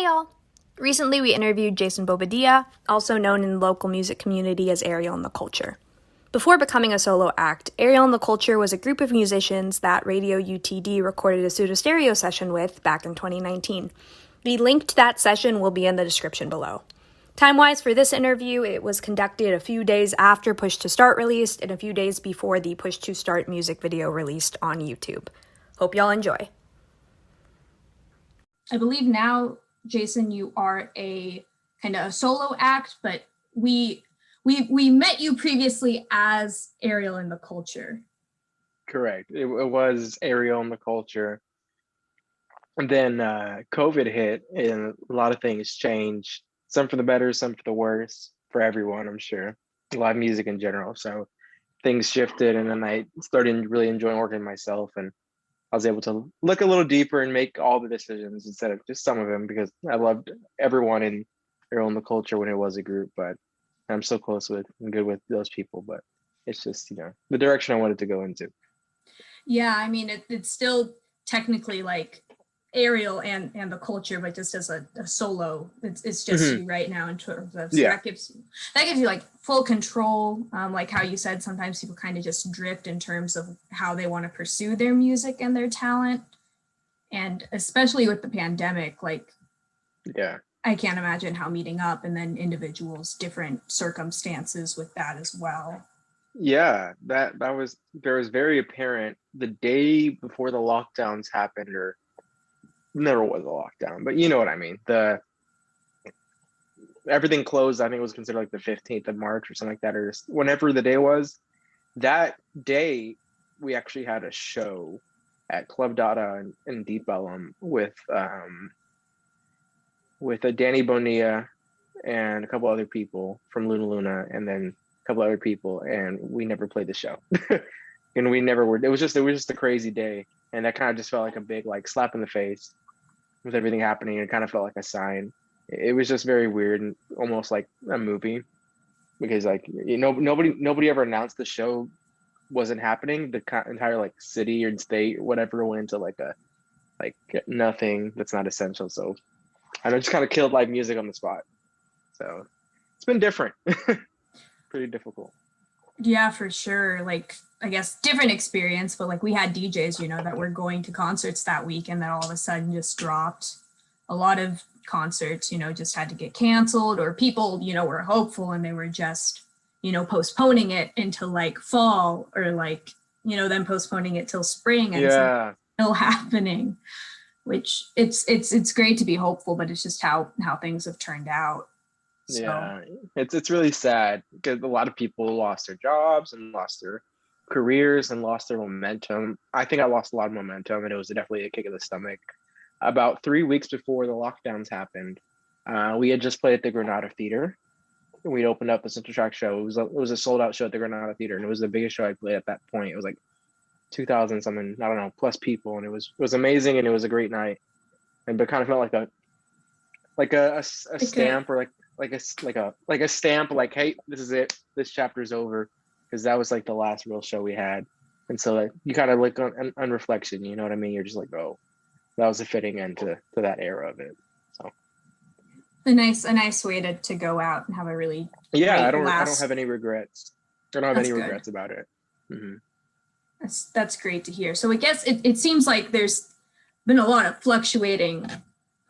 y'all! Recently we interviewed Jason Bobadilla, also known in the local music community as Ariel the Culture. Before becoming a solo act, Ariel the Culture was a group of musicians that Radio UTD recorded a Pseudo Stereo Session with back in 2019. The link to that session will be in the description below. Time-wise for this interview, it was conducted a few days after Push to Start released and a few days before the Push to Start music video released on YouTube. Hope y'all enjoy. I believe now, Jason, you are a kind of a solo act, but we met you previously as Ariel in the Culture. Correct. It was Ariel in the Culture. And then COVID hit and a lot of things changed. Some for the better, some for the worse, for everyone, I'm sure. Live music in general. So things shifted and then I started really enjoying working myself, and I was able to look a little deeper and make all the decisions instead of just some of them, because I loved everyone in Ariel in the Culture when it was a group, but I'm so close with and good with those people, but it's just, the direction I wanted to go into. Yeah, I mean, it's still technically like Ariel and the Culture, but just as a solo, it's just you right now in terms of, so that gives you like full control. Like how you said, sometimes people kind of just drift in terms of how they want to pursue their music and their talent. And especially with the pandemic, like, I can't imagine how meeting up and then individuals, different circumstances with that as well. Yeah, that was very apparent the day before the lockdowns happened, or never was a lockdown, but you know what I mean. Everything closed. I think it was considered like the 15th of March or something like that, or just whenever the day was. That day, we actually had a show at Club Dada in Deep Ellum with a Danny Bonilla and a couple other people from Luna Luna, and then a couple other people, and we never played the show. And we never were. It was just a crazy day, and that kind of just felt like a big like slap in the face with everything happening. It kind of felt like a sign. It was just very weird and almost like a movie, because like nobody ever announced the show wasn't happening. The entire like city or state or whatever went into like nothing that's not essential. So I just kind of killed live music on the spot. So it's been different. Pretty difficult. Yeah, for sure. Like, I guess different experience, but like we had DJs, that were going to concerts that week and then all of a sudden just dropped. A lot of concerts, just had to get canceled, or people, were hopeful and they were just, postponing it until like fall, or like, then postponing it till spring, and so still happening, which it's great to be hopeful, but it's just how things have turned out. So. Yeah, it's really sad because a lot of people lost their jobs and lost their careers and lost their momentum. I think I lost a lot of momentum, and it was definitely a kick in the stomach. About 3 weeks before the lockdowns happened, we had just played at the Granada Theater. We opened up the Central Track show. It was a sold out show at the Granada Theater, and it was the biggest show I played at that point. It was like 2,000 something, I don't know, plus people, and it was amazing, and it was a great night. And but kind of felt like a stamp, or like a stamp, like, hey, this is it, this chapter's over, because that was like the last real show we had. And so like you kind of like on reflection, you know what I mean, you're just like, oh, that was a fitting end to that era of it. So a nice way to go out and have a really I don't have any regrets. I don't have any regrets about it. Mm-hmm. That's great to hear. So I guess it seems like there's been a lot of fluctuating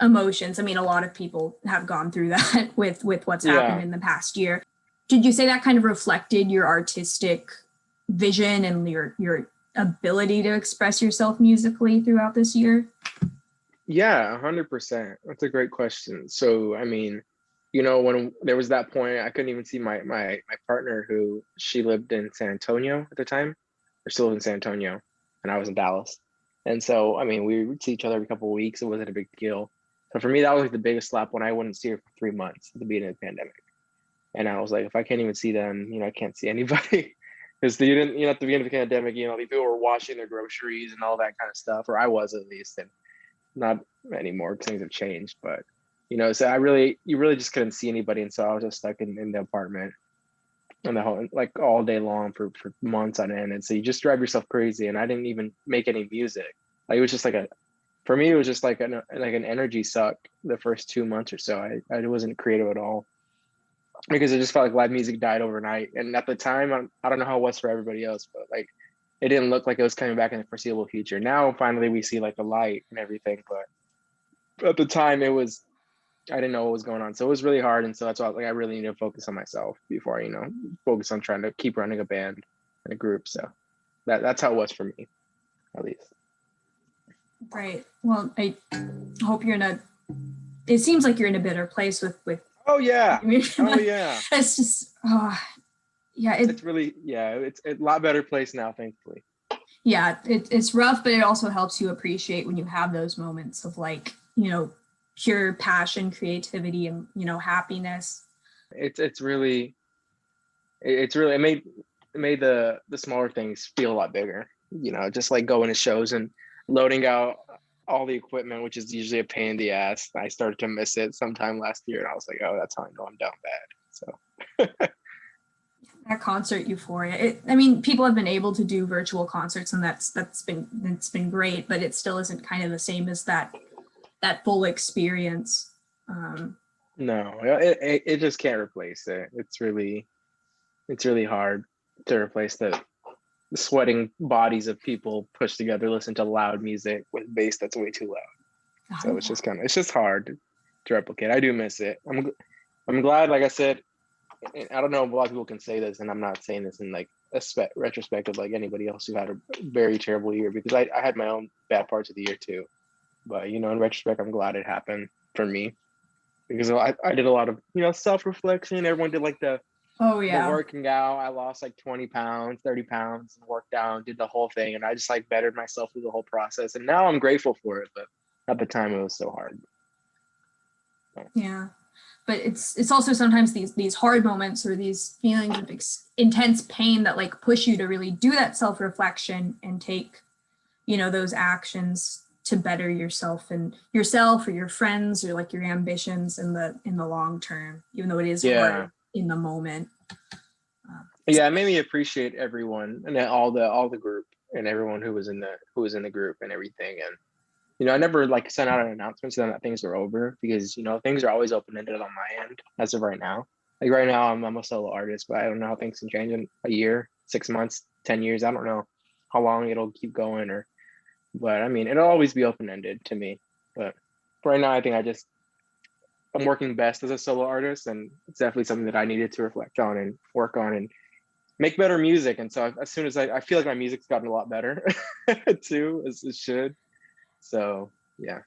emotions. I mean, a lot of people have gone through that with what's happened in the past year. Did you say that kind of reflected your artistic vision and your ability to express yourself musically throughout this year? Yeah, 100%. That's a great question. So, I mean, when there was that point, I couldn't even see my partner, who she lived in San Antonio at the time, or still in San Antonio, and I was in Dallas. And so, I mean, we would see each other every couple of weeks. It wasn't a big deal. So for me, that was like the biggest slap, when I wouldn't see her for 3 months at the beginning of the pandemic. And I was like, if I can't even see them, I can't see anybody. Because you didn't, at the beginning of the pandemic, people were washing their groceries and all that kind of stuff, or I was at least, and not anymore because things have changed. But so you really just couldn't see anybody, and so I was just stuck in the apartment and the whole, like, all day long for months on end. And so you just drive yourself crazy. And I didn't even make any music. Like, it was just like for me, it was just like an energy suck the first 2 months or so. I wasn't creative at all because it just felt like live music died overnight. And at the time, I don't know how it was for everybody else, but like it didn't look like it was coming back in the foreseeable future. Now finally we see like the light and everything, but at the time I didn't know what was going on. So it was really hard. And so that's why like I really need to focus on myself before, focus on trying to keep running a band and a group. So that's how it was for me, at least. Right. Well, I hope it seems like you're in a better place with Oh yeah. Oh yeah. It's just, yeah. It's really, it's a lot better place now, thankfully. Yeah, it's rough, but it also helps you appreciate when you have those moments of like, pure passion, creativity, and, happiness. It made the smaller things feel a lot bigger, just like going to shows and loading out all the equipment, which is usually a pain in the ass. I started to miss it sometime last year, and I was like, oh, that's how I know I'm down bad. So that concert euphoria. People have been able to do virtual concerts, and it's been great, but it still isn't kind of the same as that full experience. No, it just can't replace it. It's really hard to replace the sweating bodies of people pushed together, listen to loud music with bass that's way too loud. So it's just hard to replicate. I do miss it. I'm glad, like I said, I don't know if a lot of people can say this, and I'm not saying this in like a retrospective like anybody else who had a very terrible year, because I had my own bad parts of the year too. But in retrospect, I'm glad it happened for me, because I did a lot of self-reflection. Everyone did like the working out. I lost like 20 pounds, 30 pounds, and worked out, did the whole thing, and I just like bettered myself through the whole process. And now I'm grateful for it, but at the time it was so hard. Yeah. But it's also sometimes these hard moments or these feelings of intense pain that like push you to really do that self-reflection and take, those actions to better yourself or your friends or like your ambitions in the long term, even though it is hard in the moment. It made me appreciate everyone and all the group and everyone who was in the group and everything. And I never like sent out an announcement saying that things are over, because things are always open-ended on my end as of right now. Like right now I'm a solo artist, but I don't know how things can change in a year, 6 months, 10 years. I don't know how long it'll keep going, but it'll always be open-ended to me. But right now I think I'm working best as a solo artist, and it's definitely something that I needed to reflect on and work on and make better music. And so as soon as I feel like my music's gotten a lot better too, as it should. So yeah,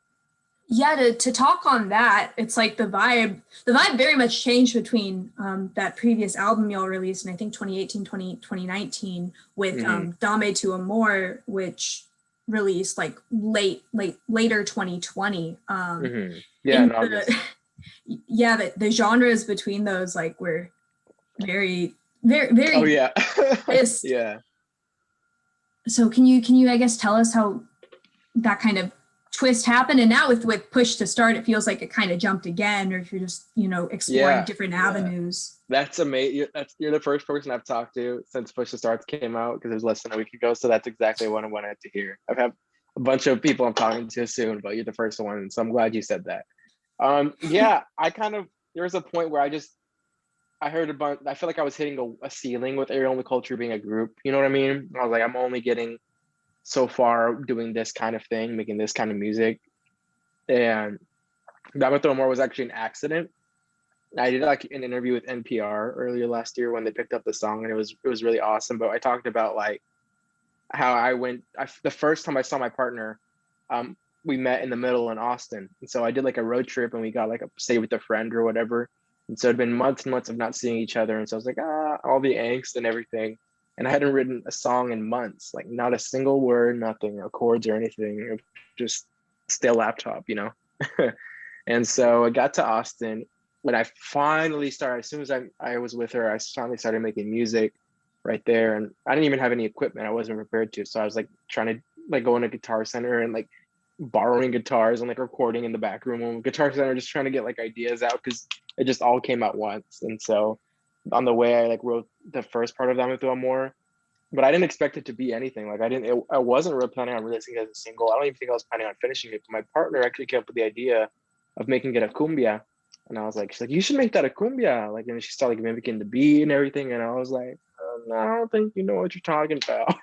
to talk on that, it's like the vibe very much changed between that previous album y'all released in I think 2018 2019 with Dame Tu Amor, which released like later 2020. The genres between those like were very very very oh yeah yeah. So can you I guess tell us how that kind of twist happened, and now with Push to Start it feels like it kind of jumped again, or if you're just exploring different avenues. That's amazing. You're the first person I've talked to since Push to Start came out, because it was less than a week ago. So that's exactly what I wanted to hear. I've had a bunch of people I'm talking to soon, but you're the first one, and so I'm glad you said that. There was a point where I heard a bunch. I feel like I was hitting a ceiling with Ariel the Culture being a group. You know what I mean? I was like, I'm only getting so far doing this kind of thing, making this kind of music. And Tu Amor was actually an accident. I did like an interview with NPR earlier last year when they picked up the song, and it was really awesome. But I talked about like how the first time I saw my partner, we met in the middle in Austin. And so I did like a road trip, and we got like a stay with a friend or whatever. And so it'd been months and months of not seeing each other. And so I was like, all the angst and everything. And I hadn't written a song in months, like not a single word, nothing, or chords or anything, just still laptop, And so I got to Austin when I finally started. As soon as I was with her, I finally started making music right there. And I didn't even have any equipment. I wasn't prepared to. So I was like trying to like go in a Guitar Center and like borrowing guitars and like recording in the back room of Guitar Center, just trying to get like ideas out, because it just all came at once. And so on the way I like wrote the first part of Dame Tu Amor, but I didn't expect it to be anything. Like I wasn't really planning on releasing it as a single. I don't even think I was planning on finishing it. But my partner actually came up with the idea of making it a cumbia. And I was like, she's like, you should make that a cumbia. Like, and she started like mimicking the beat and everything. And I was like, no, I don't think you know what you're talking about.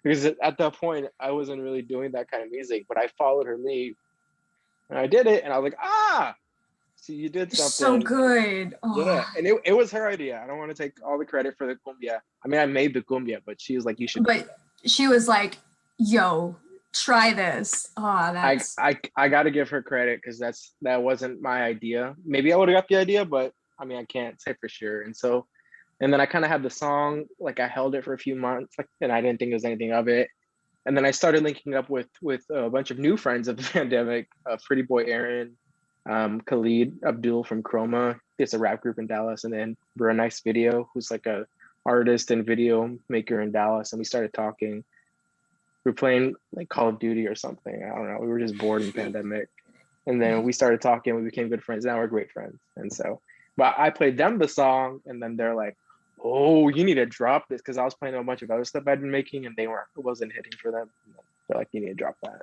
Because at that point, I wasn't really doing that kind of music, but I followed her lead and I did it. And I was like, see, you did So something. good. Yeah, Oh. and it was her idea. I don't want to take all the credit for the cumbia. I mean, I made the cumbia, but she was like, "You should." But she was like, yo, try this. Oh, that's I got to give her credit because that wasn't my idea. Maybe I would have got the idea, but I mean, I can't say for sure. And then I kind of had the song, like I held it for a few months, like, and I didn't think there was anything of it. And then I started linking up with a bunch of new friends of the pandemic, Pretty Boy Aaron, Khalid Abdul from Chroma. It's a rap group in Dallas, and then Bro Nice Video, who's like a artist and video maker in Dallas. And we started talking. We were playing like Call of Duty or something. I don't know. We were just bored in the pandemic. And then we started talking, we became good friends. Now we're great friends. And so, but I played them the song, and then they're like, "Oh, you need to drop this," because I was playing a bunch of other stuff I'd been making, and it wasn't hitting for them. They're like, "You need to drop that."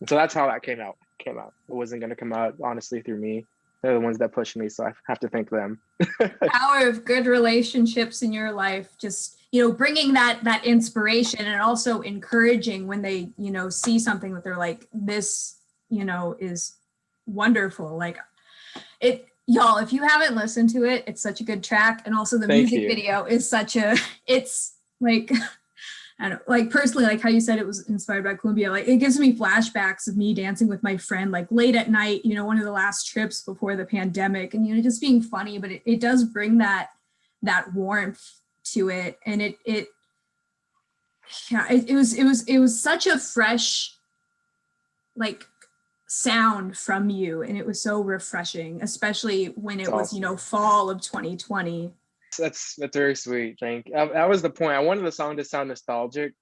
And so that's how that came out. It wasn't going to come out honestly through me. They're the ones that pushed me, so I have to thank them. power of good relationships in your life. Just, bringing that inspiration, and also encouraging when they, see something that they're like, this, is wonderful. Like it, y'all, if you haven't listened to it, it's such a good track. And also the Thank music you. video is it's like, I don't like personally, like how you said it was inspired by cumbia, like it gives me flashbacks of me dancing with my friend, like late at night, one of the last trips before the pandemic, and, just being funny, but it does bring that warmth to it. And it was such a fresh, like, sound from you, and it was so refreshing, especially when it was, Awesome. fall of 2020. That's very sweet. Thank you. That was the point. I wanted the song to sound nostalgic.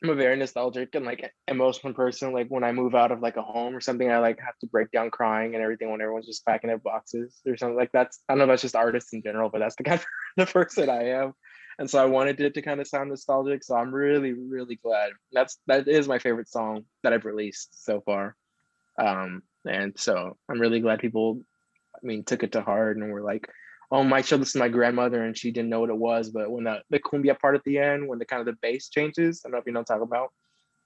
I'm a very nostalgic and like emotional person. Like when I move out of like a home or something, I like have to break down crying and everything when everyone's just packing their boxes or something like that's. I don't know if that's just artists in general, but that's the kind of the person I am. And so I wanted it to kind of sound nostalgic. So I'm really, really glad. That is my favorite song that I've released so far. And so I'm really glad people, I mean, took it to heart and were like, "Oh, I showed this to my grandmother and she didn't know what it was." But when the cumbia part at the end, when the kind of the bass changes, I don't know if you know what I'm talking about.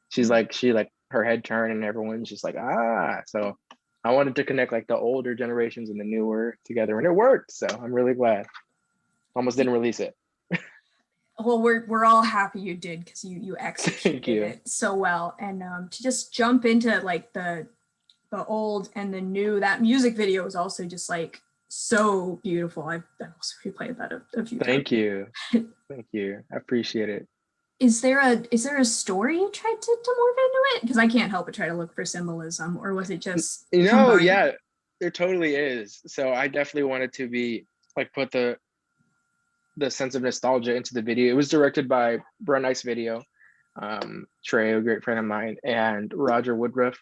She like her head turned and everyone's just like, ah. So I wanted to connect like the older generations and the newer together, and it worked. So I'm really glad. Almost didn't release it. Well, we're all happy you did, because you Thank executed you. it so well. And to just jump into like the old and the new, that music video was also just like so beautiful. I've also replayed that a few times. Thank you. Thank you. I appreciate it. Is there a story you tried to morph into it? Because I can't help but try to look for symbolism, or was it just combined? Yeah, there totally is. So I definitely wanted to be like put the sense of nostalgia into the video. It was directed by Bro Nice Video, Trey, a great friend of mine, and Roger Woodruff.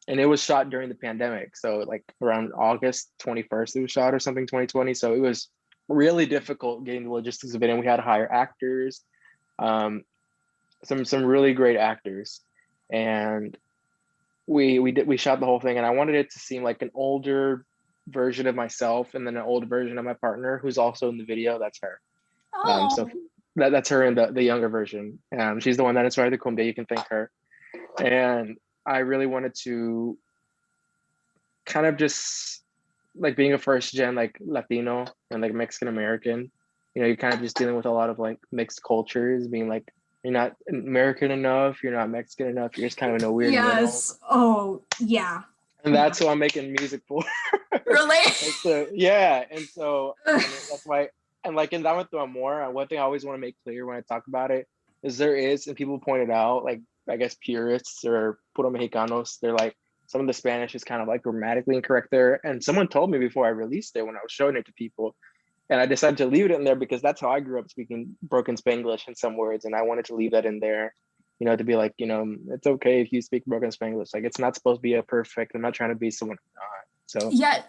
And it was shot during the pandemic. So like around August 21st, it was shot or something, 2020. So it was really difficult getting the logistics of it. And we had to hire actors, some really great actors. And we shot the whole thing. And I wanted it to seem like an older version of myself, and then an older version of my partner who's also in the video. That's her. So that's her in the younger version. She's the one that inspired the cumbia. You can thank her. And I really wanted to kind of just like being a first gen like Latino and like Mexican American, you're kind of just dealing with a lot of like mixed cultures, being like you're not American enough, you're not Mexican enough, you're just kind of in a weird middle. Yes. Oh, yeah. And that's who I'm making music for. Relate. So yeah, and so that's why. And like in Tu Amor, one thing I always want to make clear when I talk about it is and people pointed out, like I guess purists or puro mexicanos, they're like some of the Spanish is kind of like grammatically incorrect there. And someone told me before I released it when I was showing it to people, and I decided to leave it in there because that's how I grew up speaking broken Spanglish in some words, and I wanted to leave that in there, to be like, it's okay if you speak broken Spanglish. Like it's not supposed to be a perfect. I'm not trying to be someone I'm not. So yeah,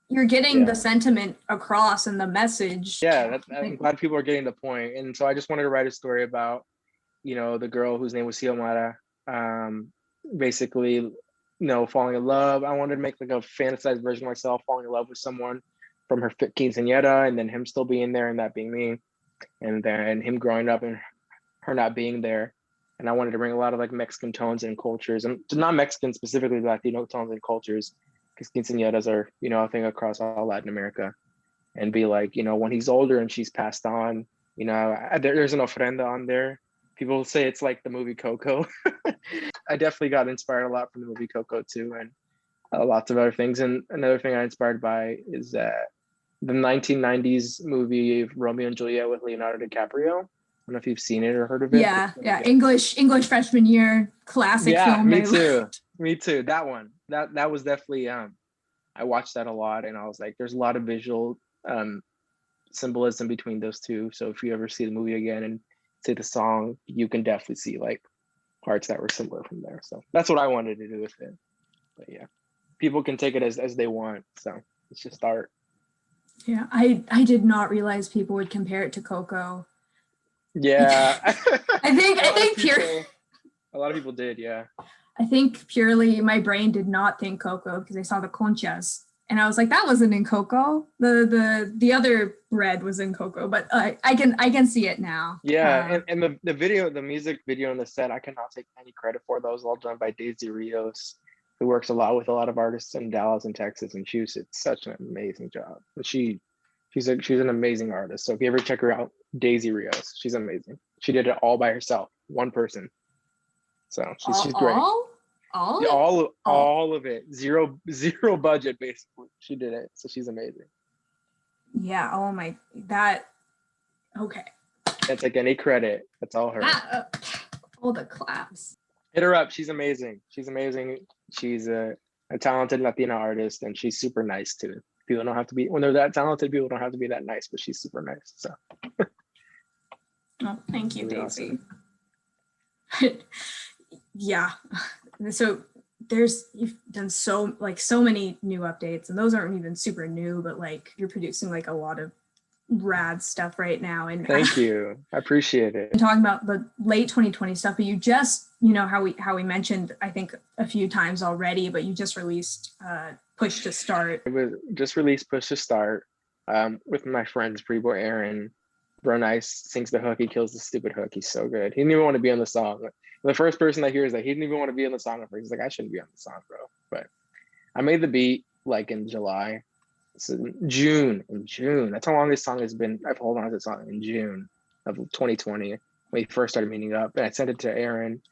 you're getting Yeah. the sentiment across and the message. Yeah, I'm glad people are getting the point. And so I just wanted to write a story about, the girl whose name was Xiomara, basically, falling in love. I wanted to make like a fantasized version of myself falling in love with someone from her quinceañera, and then him still being there and that being me, and then him growing up and her not being there. And I wanted to bring a lot of like Mexican tones and cultures, and not Mexican specifically, Latino tones and cultures, because quinceañeras are, a thing across all Latin America. And be like, when he's older and she's passed on, there's an ofrenda on there. People say it's like the movie Coco. I definitely got inspired a lot from the movie Coco too, and lots of other things. And another thing I'm inspired by is the 1990s movie Romeo and Juliet with Leonardo DiCaprio. I don't know if you've seen it or heard of it. Yeah. English freshman year classic film. Me too. Me too. That one. That was definitely I watched that a lot, and I was like, there's a lot of visual symbolism between those two. So if you ever see the movie again and see the song, you can definitely see like parts that were similar from there. So that's what I wanted to do with it. But yeah, people can take it as they want. So it's just art. Yeah, I did not realize people would compare it to Coco. Yeah. I think a lot of people did, yeah. I think purely my brain did not think Coco because I saw the conchas. And I was like, that wasn't in Coco. The other bread was in Coco, but I can see it now. Yeah, and the music video and the set, I cannot take any credit for. That was all done by Daisy Rios, who works a lot with a lot of artists in Dallas and Texas, and she did such an amazing job. She's an amazing artist. So if you ever check her out, Daisy Rios, she's amazing. She did it all by herself, one person. So she's great. All of it. Zero budget, basically. She did it. So she's amazing. Yeah. Oh my, okay. Can't take any credit. That's all her. All the claps. Hit her up. She's amazing. She's a talented Latina artist, and she's super nice too. People don't have to be, when they're that talented, people don't have to be that nice, but she's super nice. So. Oh, thank you, Really Daisy. Awesome. Yeah. So you've done so many new updates, and those aren't even super new, but like you're producing like a lot of rad stuff right now. And thank you. I appreciate it. I'm talking about the late 2020 stuff, but you just, how we mentioned, I think a few times already, but you just released Push to Start. It was just released Push to Start with my friends, Prebo Aaron. Bro Nice sings the hook. He kills the stupid hook. He's so good. He didn't even want to be on the song. The first person that hears that, he didn't even want to be on the song at first. He's like, I shouldn't be on the song, bro. But I made the beat like in July. So in June. That's how long this song has been. I've held on to this song in June of 2020 when we first started meeting up. And I sent it to Aaron,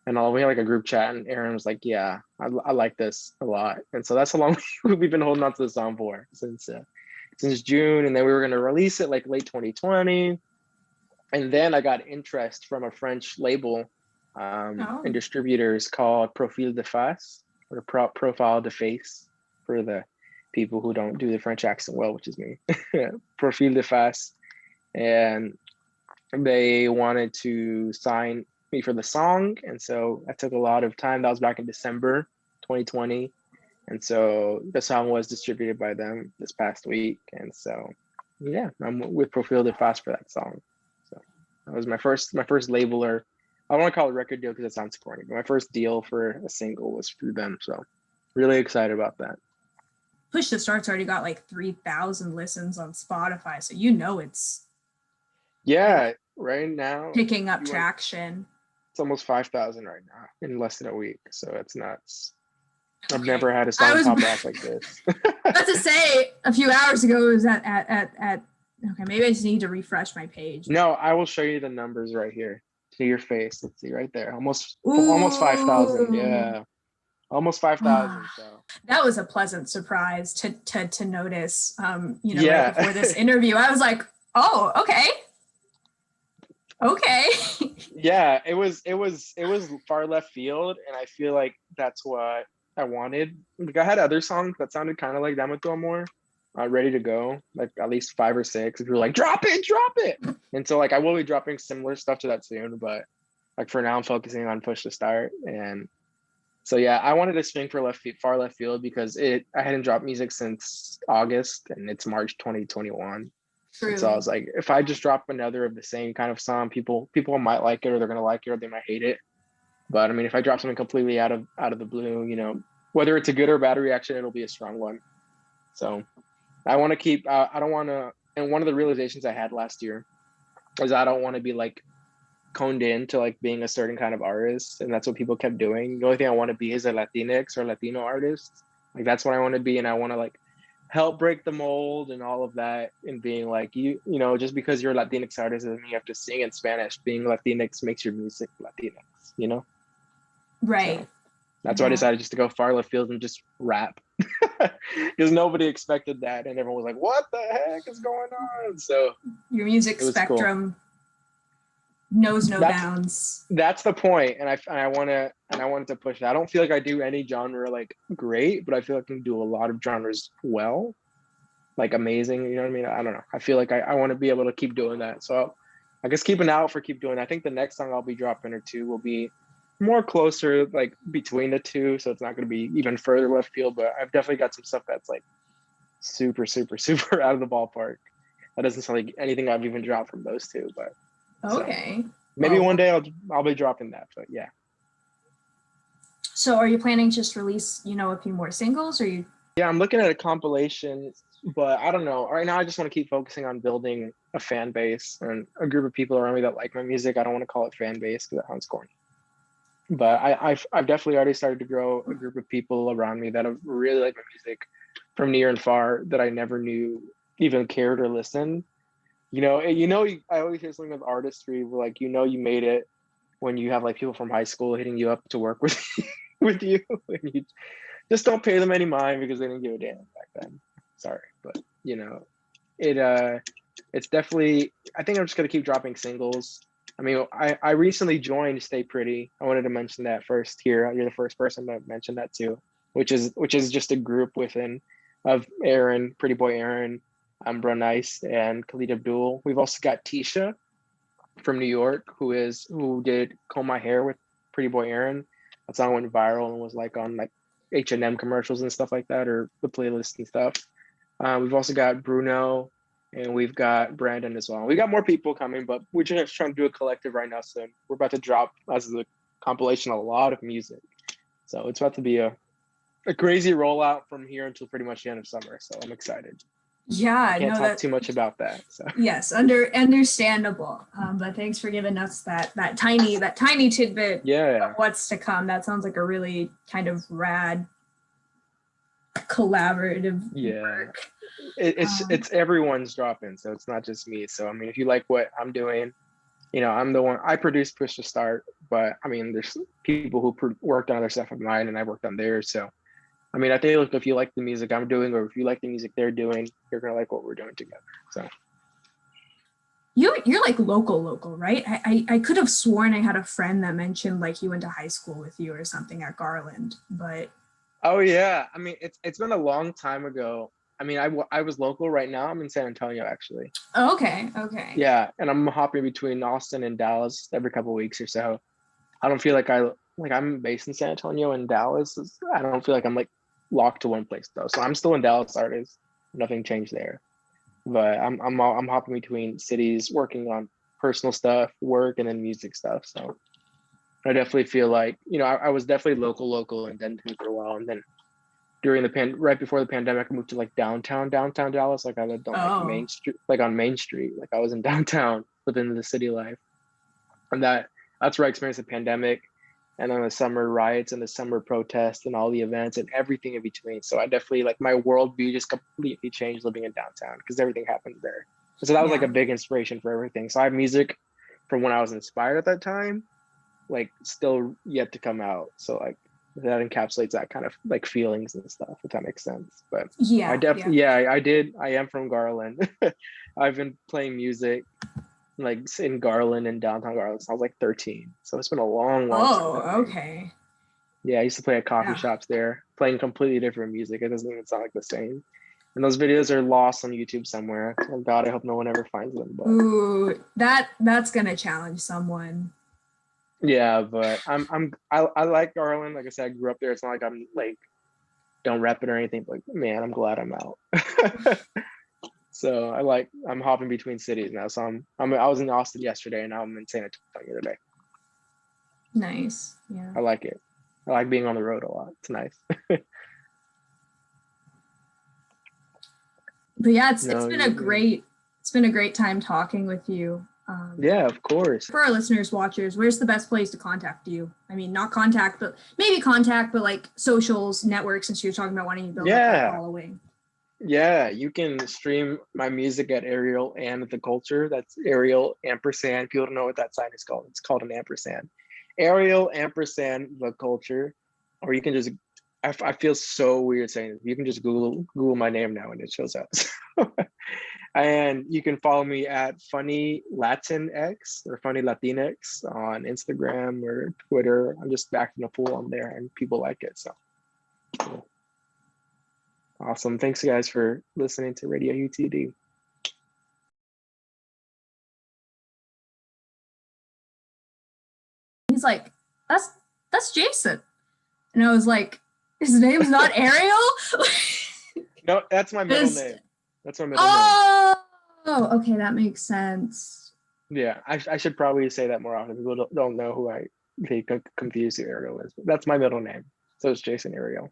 and we had like a group chat, and Aaron was like, yeah, I like this a lot. And so that's how long we've been holding on to the song for, since June. And then we were going to release it like late 2020. And then I got interest from a French label and distributors called Profil de Face, or Profile de Face for the people who don't do the French accent well, which is me. Profil de Face. And they wanted to sign me for the song. And so that took a lot of time. That was back in December 2020. And so the song was distributed by them this past week. And so, yeah, I'm with Profil de Face for that song. So that was my first label, or I don't want to call it a record deal because it sounds corny, but my first deal for a single was through them. So really excited about that. Push to Start's already got like 3,000 listens on Spotify. So it's right now picking up traction. It's almost 5,000 right now in less than a week. So it's nuts. I've never had a song pop off like this. About to say a few hours ago it was at okay, maybe I just need to refresh my page. No, I will show you the numbers right here to your face. Let's see right there. Almost 5,000. Yeah. Almost 5,000. So that was a pleasant surprise to notice. Right before this interview, I was like, oh, okay. Yeah, it was far left field, and I feel like that's what I wanted. Like, I had other songs that sounded kind of like them with Tu Amor, ready to go, like at least 5 or 6. If you're like, drop it. And so like I will be dropping similar stuff to that soon, but like for now I'm focusing on Push to Start, and So yeah, I wanted to swing for far left field because I hadn't dropped music since August and it's March 2021. And so I True. was like, if I just drop another of the same kind of song, people might like it or they're gonna like it or they might hate it. But I mean, if I drop something completely out of the blue, whether it's a good or bad reaction, it'll be a strong one. So I want to keep. I don't want to. And one of the realizations I had last year is I don't want to be like coned in to like being a certain kind of artist, and that's what people kept doing. The only thing I want to be is a Latinx or Latino artist. Like that's what I want to be, and I want to like help break the mold and all of that. And being like just because you're a Latinx artist doesn't mean you have to sing in Spanish. Being Latinx makes your music Latinx. Right. So that's why I decided just to go far left field and just rap because nobody expected that, and everyone was like, "What the heck is going on?" So your music it was cool. spectrum knows no bounds. That's the point, and I wanted to push it. I don't feel like I do any genre like great, but I feel like I can do a lot of genres well, like amazing. You know what I mean? I don't know. I feel like I want to be able to keep doing that. So I guess keep an eye out for keep doing that. I think the next song I'll be dropping or two will be more closer like between the two, so it's not going to be even further left field. But I've definitely got some stuff that's like super out of the ballpark. That doesn't sound like anything I've even dropped from those two, but okay. So maybe one day I'll be dropping that, but yeah. So are you planning to just release a few more singles, or you? Yeah, I'm looking at a compilation, but I don't know. Right now, I just want to keep focusing on building a fan base and a group of people around me that like my music. I don't want to call it fan base because that sounds corny. But I've definitely already started to grow a group of people around me that have really like my music from near and far that I never knew even cared or listened. I always hear something with artistry where like you made it when you have like people from high school hitting you up to work with with you, and you just don't pay them any mind because they didn't give a damn back then. Sorry, but it's definitely. I think I'm just gonna keep dropping singles. I mean, I recently joined Stay Pretty. I wanted to mention that first here. You're the first person to mention that too, which is just a group of Aaron, Pretty Boy Aaron, Umbra Nice, and Khalid Abdul. We've also got Tisha from New York, who did Comb My Hair with Pretty Boy Aaron. That song went viral and was like on like H&M commercials and stuff like that, or the playlist and stuff. We've also got Bruno, and we've got Brandon as well. We got more people coming, but we're just trying to do a collective right now. So we're about to drop as a compilation a lot of music. So it's about to be a crazy rollout from here until pretty much the end of summer. So I'm excited. Yeah, I can't talk too much about that. So yes, understandable. But thanks for giving us that tiny tidbit of what's to come. That sounds like a really kind of rad collaborative work. It's everyone's dropping, so it's not just me. So I mean, if you like what I'm doing, I'm the one. I produce Push to Start, but I mean, there's people who worked on other stuff of mine, and I worked on theirs. So I mean, I think if you like the music I'm doing, or if you like the music they're doing, you're gonna like what we're doing together. So you're like local, right? I could have sworn I had a friend that mentioned like he went to high school with you or something at Garland, but. Oh yeah, I mean it's been a long time ago. I mean, I was local. Right now I'm in San Antonio actually. Oh, okay. Yeah, and I'm hopping between Austin and Dallas every couple of weeks or so. I don't feel like I'm based in San Antonio and Dallas. I don't feel like I'm like locked to one place though. So I'm still in Dallas artist. Nothing changed there. But I'm hopping between cities, working on personal stuff, work, and then music stuff. So I definitely feel like I was definitely local in Denton for a while, and then during right before the pandemic, I moved to like downtown Dallas. Like I lived on like Main Street, like on Main Street. Like I was in downtown, living in the city life, and that's where I experienced the pandemic, and then the summer riots and the summer protests and all the events and everything in between. So I definitely like my worldview just completely changed living in downtown because everything happened there. So that was like a big inspiration for everything. So I have music from when I was inspired at that time, like still yet to come out. So like that encapsulates that kind of like feelings and stuff, if that makes sense. But I definitely I am from Garland. I've been playing music like in Garland and downtown Garland since I was like 13. So it's been a long time. Okay. Yeah, I used to play at coffee shops there, playing completely different music. It doesn't even sound like the same. And those videos are lost on YouTube somewhere. Oh God, I hope no one ever finds them. But ooh, that's gonna challenge someone. Yeah, but I like Garland. Like I said, I grew up there. It's not like I'm like don't rep it or anything. But man, I'm glad I'm out. So I'm hopping between cities now. So I was in Austin yesterday and now I'm in San Antonio today. Nice. Yeah. I like it. I like being on the road a lot. It's nice. But yeah, No, it's been a great time talking with you. Yeah, of course. For our listeners, watchers, where's the best place to contact you? I mean, not contact, but maybe contact, but like socials, networks, since you're talking about wanting to build up that following. Yeah, you can stream my music at Ariel and the Culture. That's Ariel ampersand. People don't know what that sign is called. It's called an ampersand. Ariel ampersand the Culture, or you can just. I feel so weird saying this. You can just Google my name now and it shows up. And you can follow me at Funny Latinx or Funny Latinx on Instagram or Twitter. I'm just acting a fool on there, and people like it. So. Cool. Awesome. Thanks, guys, for listening to Radio UTD. He's like, that's Jason. And I was like, his name's not Ariel? No, that's my middle name. That's my middle name. Oh, okay, that makes sense. Yeah, I should probably say that more often. People don't know who they confuse who Ariel is. But that's my middle name. So it's Jason Ariel.